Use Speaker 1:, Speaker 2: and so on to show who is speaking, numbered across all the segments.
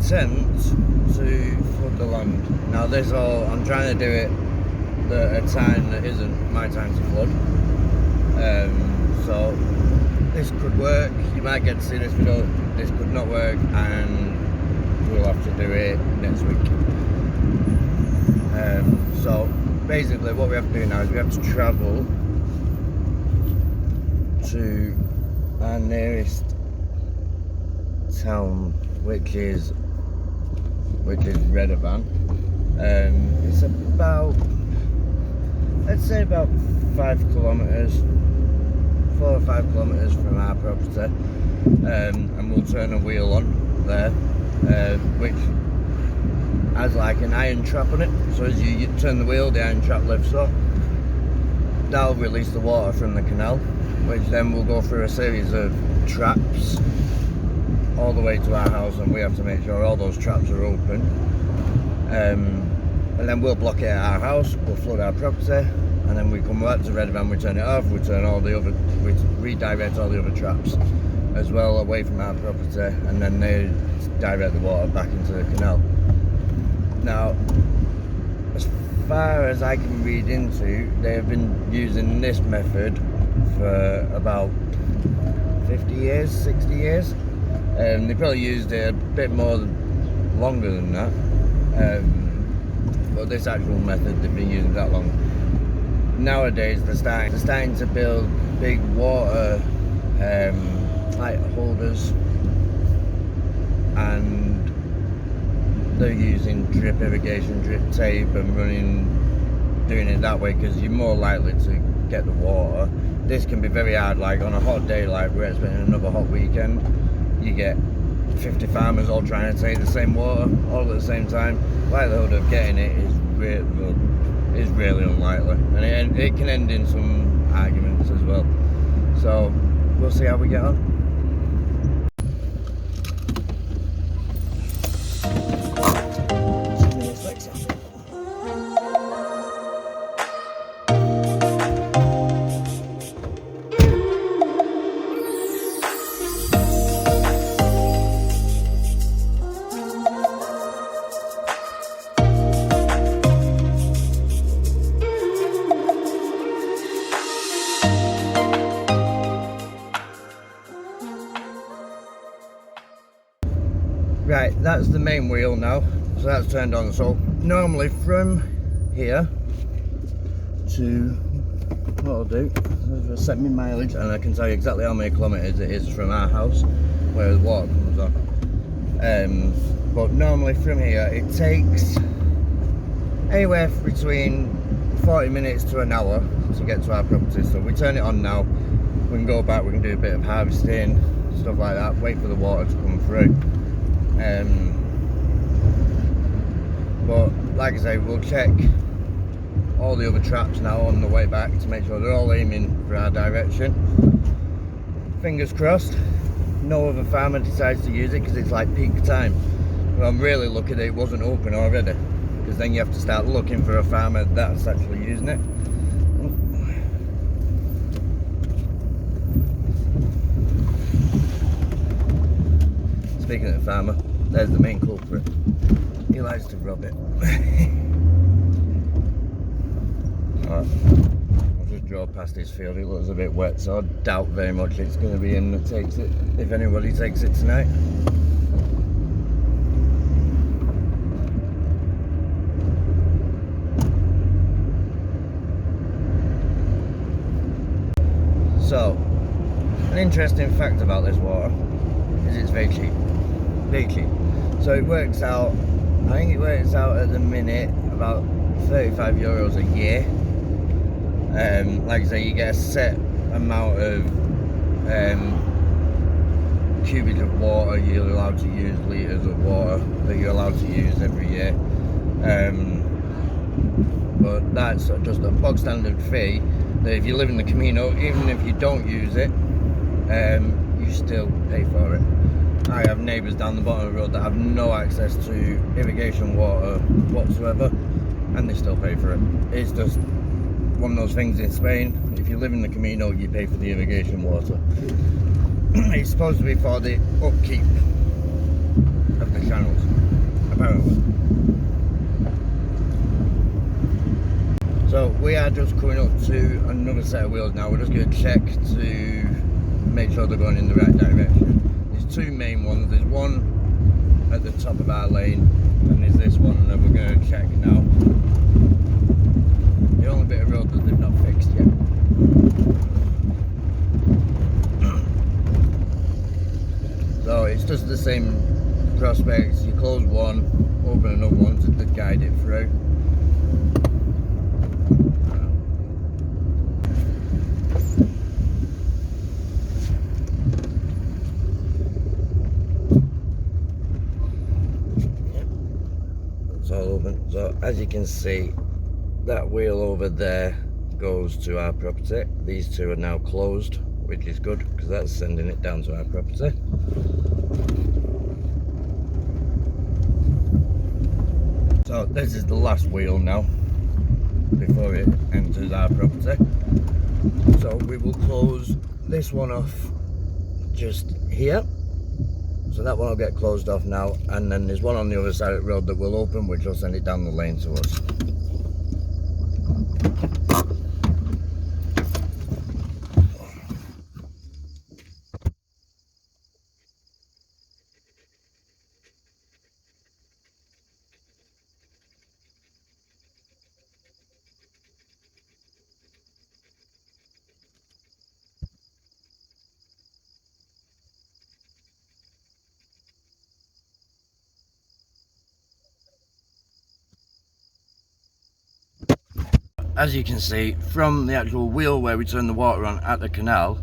Speaker 1: attempt to flood the land. Now this I'm trying to do it at a time that isn't my time to flood. So this could work. You might get to see this video. This could not work, and we'll have to do it next week. So basically what we have to do now is we have to travel to our nearest town, which is Redovan. It's about, let's say about 5 kilometers, 4 or 5 kilometers from our property, and we'll turn a wheel on there, which has like an iron trap on it. So as you turn the wheel, the iron trap lifts up. That'll release the water from the canal, which then will go through a series of traps all the way to our house, and we have to make sure all those traps are open. And then we'll block it at our house, we'll flood our property, and then we come back to Redovan, we turn it off, we redirect all the other traps as well away from our property, and then they direct the water back into the canal. Now, as far as I can read into, they have been using this method for about 50 years, 60 years. They probably used it a bit longer than that. But this actual method they've been using that long. Nowadays they're starting to build big water like holders, and they're using drip irrigation, drip tape, and doing it that way because you're more likely to get the water. This can be very hard, like on a hot day like we're expecting another hot weekend, you get 50 farmers all trying to take the same water all at the same time. Likelihood of getting it is really unlikely, and it can end in some arguments as well. So we'll see how we get on. Right, that's the main wheel now, so that's turned on. So normally from here to, what I'll do is set my mileage, and I can tell you exactly how many kilometers it is from our house where the water comes on. But normally from here it takes anywhere between 40 minutes to an hour to get to our property. So we turn it on now, we can go back, we can do a bit of harvesting, stuff like that, wait for the water to come through. But like I say, we'll check all the other traps now on the way back to make sure they're all aiming for our direction. Fingers crossed no other farmer decides to use it, because it's like peak time. Well, I'm really lucky that it wasn't open already, because then you have to start looking for a farmer that's actually using it. Speaking of the farmer, there's the main culprit. He likes to rob it. Alright, I'll just draw past his field. It looks a bit wet, so I doubt very much it's going to be him that takes it, if anybody takes it tonight. So, an interesting fact about this water is it's very cheap. Very cheap. So it works out, I think it works out at the minute about 35 euros a year. Like I say, you get a set amount of cubic of water you're allowed to use, litres of water that you're allowed to use every year. But that's just a bog standard fee that if you live in the Camino, even if you don't use it, you still pay for it. I have neighbours down the bottom of the road that have no access to irrigation water whatsoever, and they still pay for it. It's just one of those things in Spain. If you live in the Camino, you pay for the irrigation water. It's supposed to be for the upkeep of the channels. are just coming up to another set of wheels now. We're just going to check to make sure they're going in the right direction. There's two main ones. There's one at the top of our lane, and there's this one that we're going to check now. The only bit of road that they've not fixed yet. So it's just the same prospects. You close one, open another one to guide it through. It's all open. So as you can see, that wheel over there goes to our property. These two are now closed, which is good because that's sending it down to our property. So this is the last wheel now before it enters our property. So we will close this one off just here. So that one will get closed off now, and then there's one on the other side of the road that will open, which will send it down the lane to us. As you can see, from the actual wheel where we turn the water on at the canal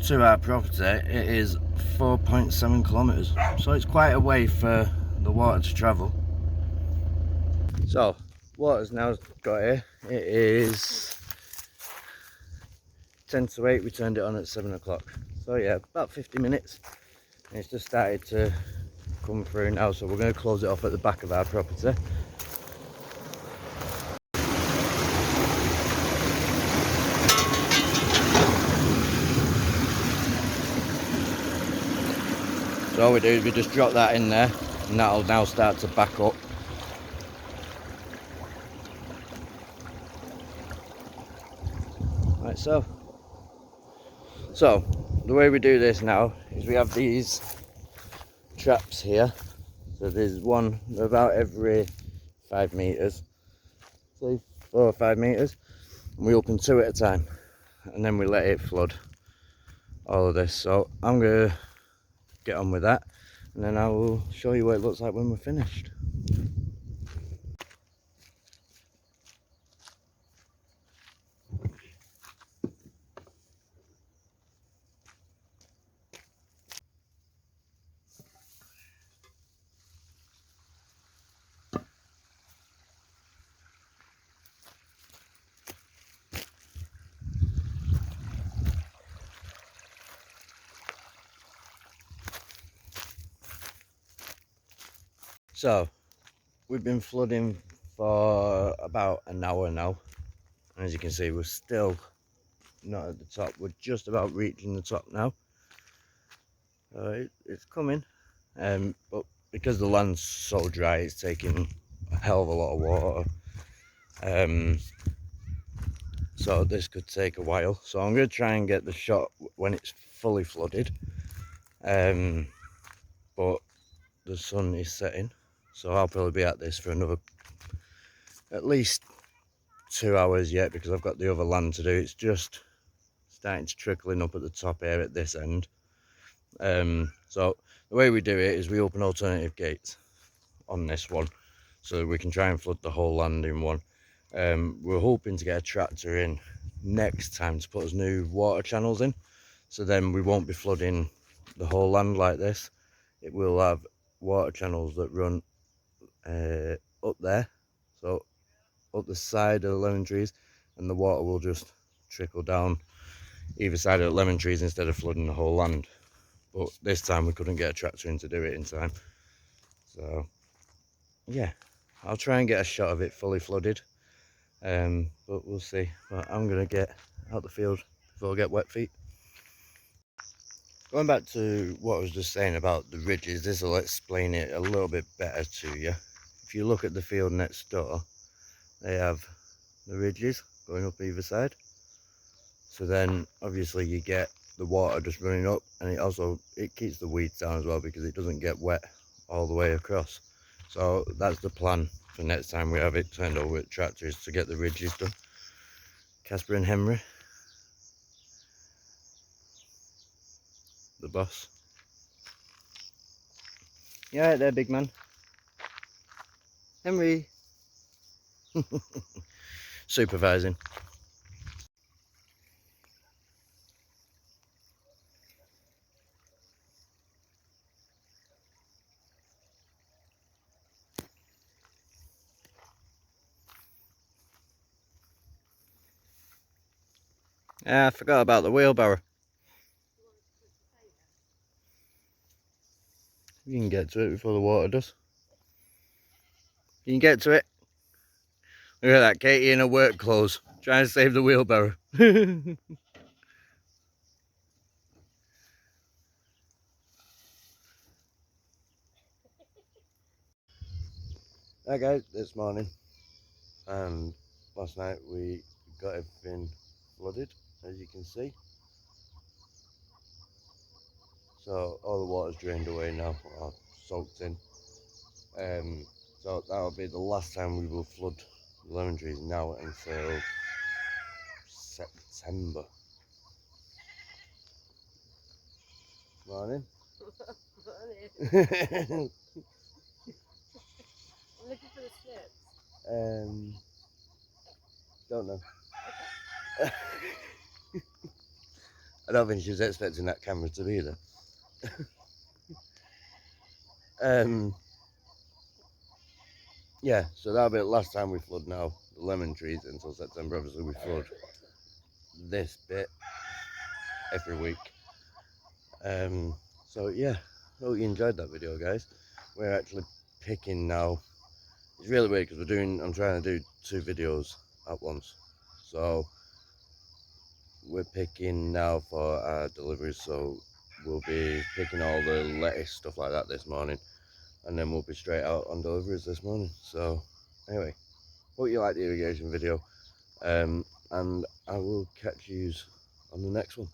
Speaker 1: to our property, it is 4.7 kilometres. So it's quite a way for the water to travel. So, water's now got here. It is 10 to 8, we turned it on at 7 o'clock. So yeah, about 50 minutes. And it's just started to come through now, so we're going to close it off at the back of our property. So all we do is we just drop that in there, and that'll now start to back up. Like so. So the way we do this now is we have these traps here. So there's one about every 5 metres, say 4 or 5 metres, and we open 2 at a time, and then we let it flood all of this. So I'm going to get on with that, and then I will show you what it looks like when we're finished. So we've been flooding for about an hour now, and as you can see, we're still not at the top. We're just about reaching the top now. It's coming, but because the land's so dry, it's taking a hell of a lot of water. So this could take a while. So I'm going to try and get the shot when it's fully flooded. But the sun is setting, so I'll probably be at this for another at least 2 hours yet, because I've got the other land to do. It's just starting to trickling up at the top here at this end. So the way we do it is we open alternative gates on this one, so we can try and flood the whole land in one. We're hoping to get a tractor in next time to put us new water channels in, so then we won't be flooding the whole land like this. It will have water channels that run up there, so up the side of the lemon trees, and the water will just trickle down either side of the lemon trees instead of flooding the whole land. But this time we couldn't get a tractor in to do it in time, so yeah, I'll try and get a shot of it fully flooded, but we'll see. But I'm gonna get out the field before I get wet feet. Going back to what I was just saying about the ridges, this will explain it a little bit better to you. If you look at the field next door, they have the ridges going up either side. So then obviously you get the water just running up, and it keeps the weeds down as well because it doesn't get wet all the way across. So that's the plan for next time we have it turned over with tractors, to get the ridges done. Casper and Henry, the boss. You alright there, big man? Henry. Supervising. I forgot about the wheelbarrow. You can get to it before the water does. You can get to it. Look at that, Katie in her work clothes, trying to save the wheelbarrow. Hi guys, this morning, and last night we got everything flooded, as you can see. So all the water's drained away now, or soaked in. So that'll be the last time we will flood the lemon trees now until September. Morning.
Speaker 2: Morning. I'm looking for the slips.
Speaker 1: Don't know. I don't think she was expecting that camera to be there. Yeah, so that'll be the last time we flood now, the lemon trees, until September. Obviously we flood this bit every week. So yeah, hope you enjoyed that video, guys. We're actually picking now. It's really weird because I'm trying to do 2 videos at once. So we're picking now for our deliveries, so we'll be picking all the lettuce, stuff like that this morning, and then we'll be straight out on deliveries this morning. So anyway, hope you like the irrigation video, and I will catch you on the next one.